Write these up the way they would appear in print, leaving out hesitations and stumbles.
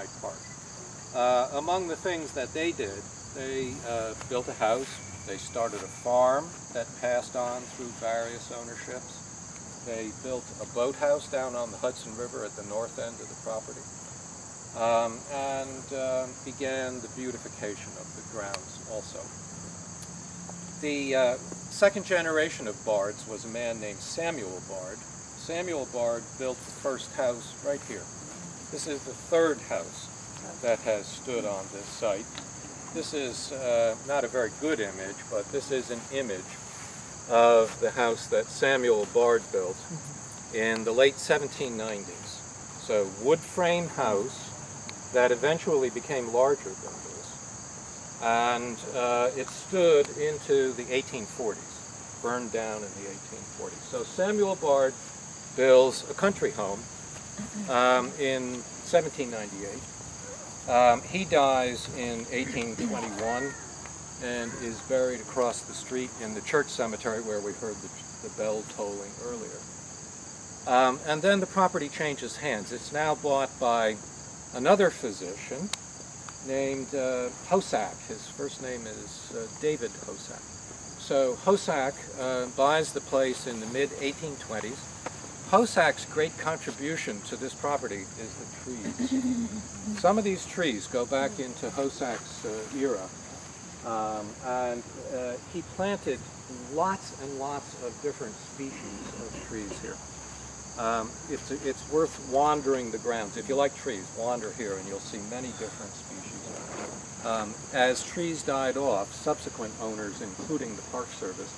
Hyde Park. Among the things that they did, they built a house, they started a farm that passed on through various ownerships. They built a boathouse down on the Hudson River at the north end of the property, and began the beautification of the grounds also. The second generation of Bards was a man named Samuel Bard. Samuel Bard built the first house right here. This is the third house that has stood on this site. This is not a very good image, but this is an image of the house that Samuel Bard built in the late 1790s. So wood frame house that eventually became larger than this. And it stood into the 1840s, burned down in the 1840s. So Samuel Bard builds a country home in 1798. He dies in 1821 and is buried across the street in the church cemetery where we heard the bell tolling earlier. And then the property changes hands. It's now bought by another physician named Hosack. His first name is David Hosack. So Hosack buys the place in the mid-1820s. Hosack's great contribution to this property is the trees. Some of these trees go back into Hosack's era, and he planted lots and lots of different species of trees here. It's worth wandering the grounds. If you like trees, wander here and you'll see many different species. As trees died off, subsequent owners, including the Park Service,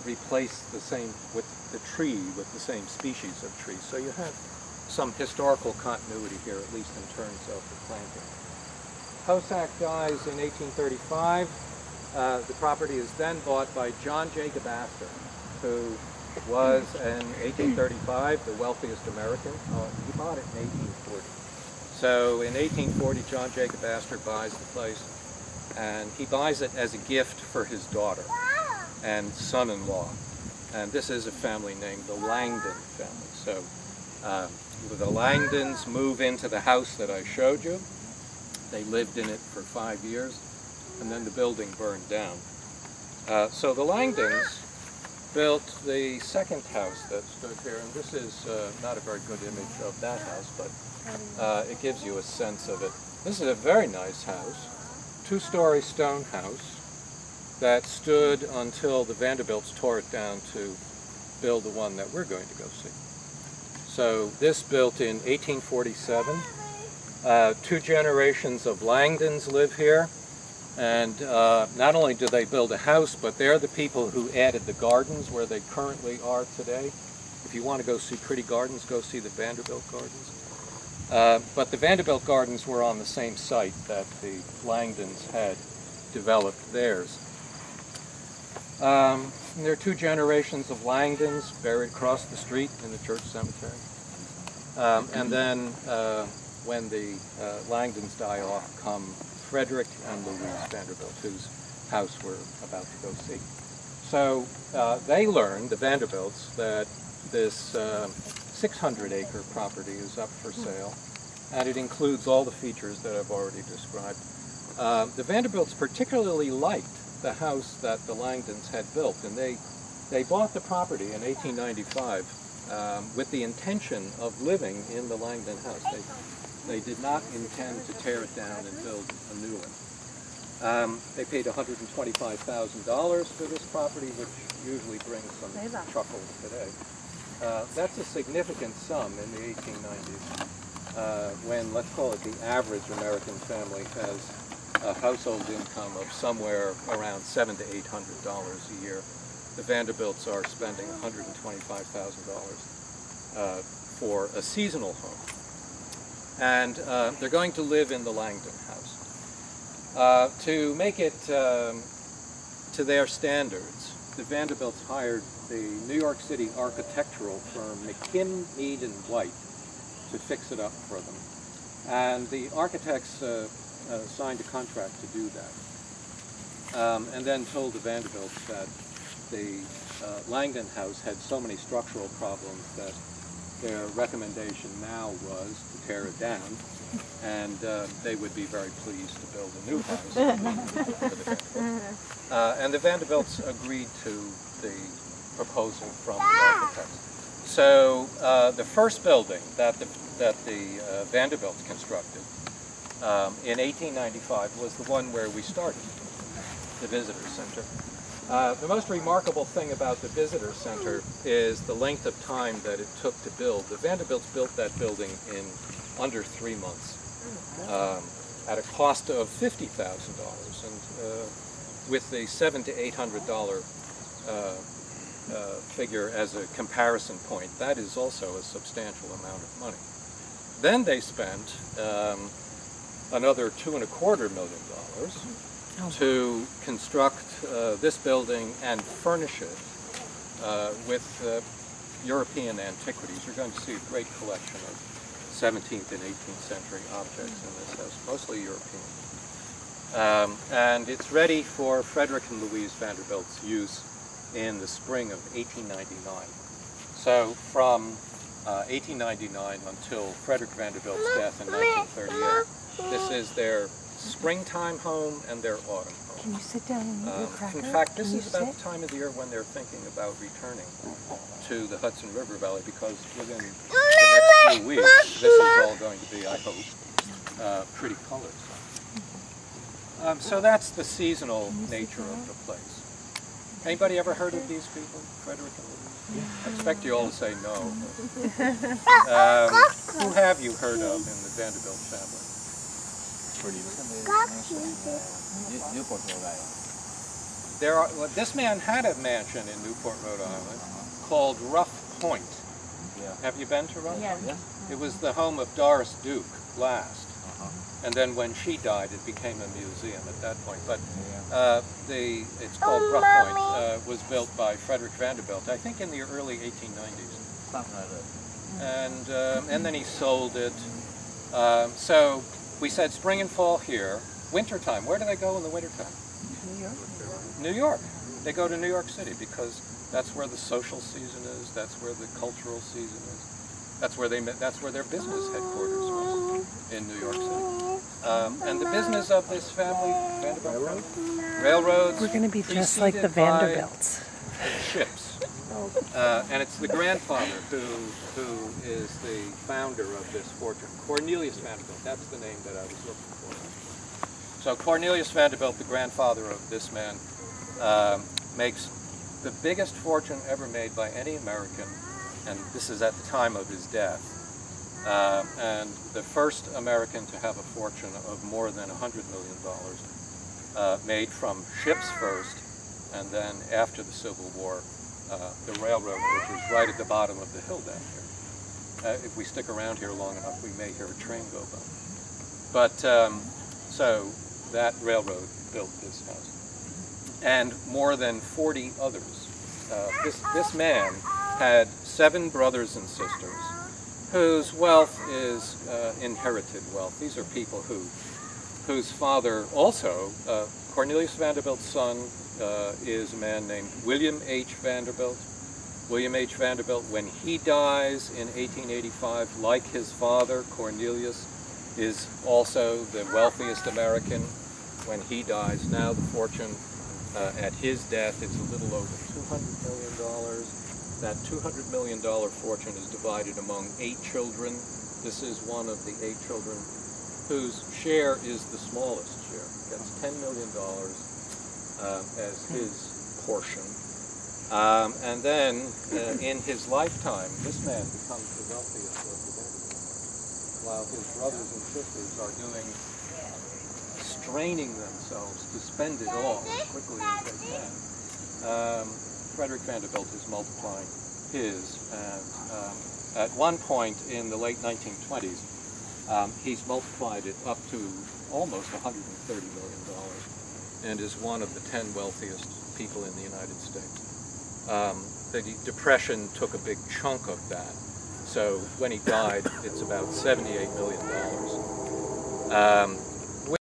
replaced the same with the tree with the same species of tree. So you have some historical continuity here, at least in terms of the planting. Hosack dies in 1835. The property is then bought by John Jacob Astor, who was in 1835 the wealthiest American. He bought it in 1840. So in 1840, John Jacob Astor buys the place, and he buys it as a gift for his daughter and son-in-law. And this is a family named the Langdon family. So the Langdons move into the house that I showed you. They lived in it for 5 years, and then the building burned down. So the Langdons built the second house that stood here, and this is not a very good image of that house, but it gives you a sense of it. This is a very nice house, two-story stone house that stood until the Vanderbilts tore it down to build the one that we're going to go see. So this built in 1847. 2 generations of Langdons live here, and not only do they build a house, but they're the people who added the gardens where they currently are today. If you want to go see pretty gardens, go see the Vanderbilt Gardens. But the Vanderbilt Gardens were on the same site that the Langdons had developed theirs. There are 2 generations of Langdons buried across the street in the church cemetery. And then when the Langdons die off, come Frederick and Louise Vanderbilt, whose house we're about to go see. So they learned, the Vanderbilts, that this 600-acre property is up for sale, and it includes all the features that I've already described. The Vanderbilts particularly liked the house that the Langdons had built, and they bought the property in 1895 with the intention of living in the Langdon house. They did not intend to tear it down and build a new one. They paid $125,000 for this property, which usually brings some chuckles today. That's a significant sum in the 1890s, when, let's call it, the average American family has a household income of somewhere around $700 to $800 a year. The Vanderbilts are spending $125,000 for a seasonal home. And they're going to live in the Langdon house. To make it to their standards, the Vanderbilts hired the New York City architectural firm McKim, Mead & White to fix it up for them. And the architects signed a contract to do that. And then told the Vanderbilts that the Langdon house had so many structural problems that their recommendation now was to tear it down and they would be very pleased to build a new house for the Vanderbilts. And the Vanderbilts agreed to the proposal from the architects. So the first building that the Vanderbilts constructed in 1895 was the one where we started, the Visitor Center. The most remarkable thing about the Visitor Center is the length of time that it took to build. The Vanderbilts built that building in under 3 months at a cost of $50,000, and with the $700 to $800 figure as a comparison point, that is also a substantial amount of money. Then they spent another $2.25 million to construct this building and furnish it with European antiquities. You're going to see a great collection of 17th and 18th century objects in this house, mostly European. And it's ready for Frederick and Louise Vanderbilt's use in the spring of 1899. So from 1899 until Frederick Vanderbilt's death in 1938, this is their springtime home and their autumn home. Can you sit down and eat your cracker? In fact, this is about the time of the year when they're thinking about returning to the Hudson River Valley, because within the next few weeks, this is all going to be, I hope, pretty colors. So that's the seasonal nature of the place. Anybody ever heard of these people, Frederick and Louise? I expect you all to say no. Who have you heard of in the Vanderbilt family? Newport, Rhode Island. Well, this man had a mansion in Newport, Rhode Island, called Rough Point. Yeah. Have you been to Rough Yeah. Point? It was the home of Doris Duke last. And then when she died, it became a museum at that point. But it's called Rough Point, was built by Frederick Vanderbilt, I think in the early 1890s. Something like that. And then he sold it. So we said spring and fall here. Wintertime, where do they go in the wintertime? New York. New York. They go to New York City because that's where the social season is, that's where the cultural season is. That's where their business headquarters was, in New York City. And the business of this family, Vanderbilt family, railroads. We're going to be just like the Vanderbilts. Ships. And it's the grandfather who is the founder of this fortune. Cornelius Vanderbilt, that's the name that I was looking for. So Cornelius Vanderbilt, the grandfather of this man, makes the biggest fortune ever made by any American, and this is at the time of his death, and the first American to have a fortune of more than $100 million, made from ships first, and then after the Civil War, the railroad, which is right at the bottom of the hill down here. If we stick around here long enough, we may hear a train go by. But so that railroad built this house, and more than 40 others. This man had 7 brothers and sisters whose wealth is inherited wealth. These are people whose father also, Cornelius Vanderbilt's son, is a man named William H. Vanderbilt. William H. Vanderbilt, when he dies in 1885, like his father, Cornelius, is also the wealthiest American. When he dies, now the fortune at his death is a little over $200 million. That $200 million fortune is divided among 8 children. This is one of the 8 children whose share is the smallest share. Gets $10 million as his portion. And then in his lifetime, this man becomes the wealthiest of the Vanderbilts, while his brothers and sisters are straining themselves to spend it all as quickly as they can. Frederick Vanderbilt is multiplying his, and at one point in the late 1920s, he's multiplied it up to almost $130 million, and is one of the 10 wealthiest people in the United States. The Depression took a big chunk of that, so when he died, it's about $78 million.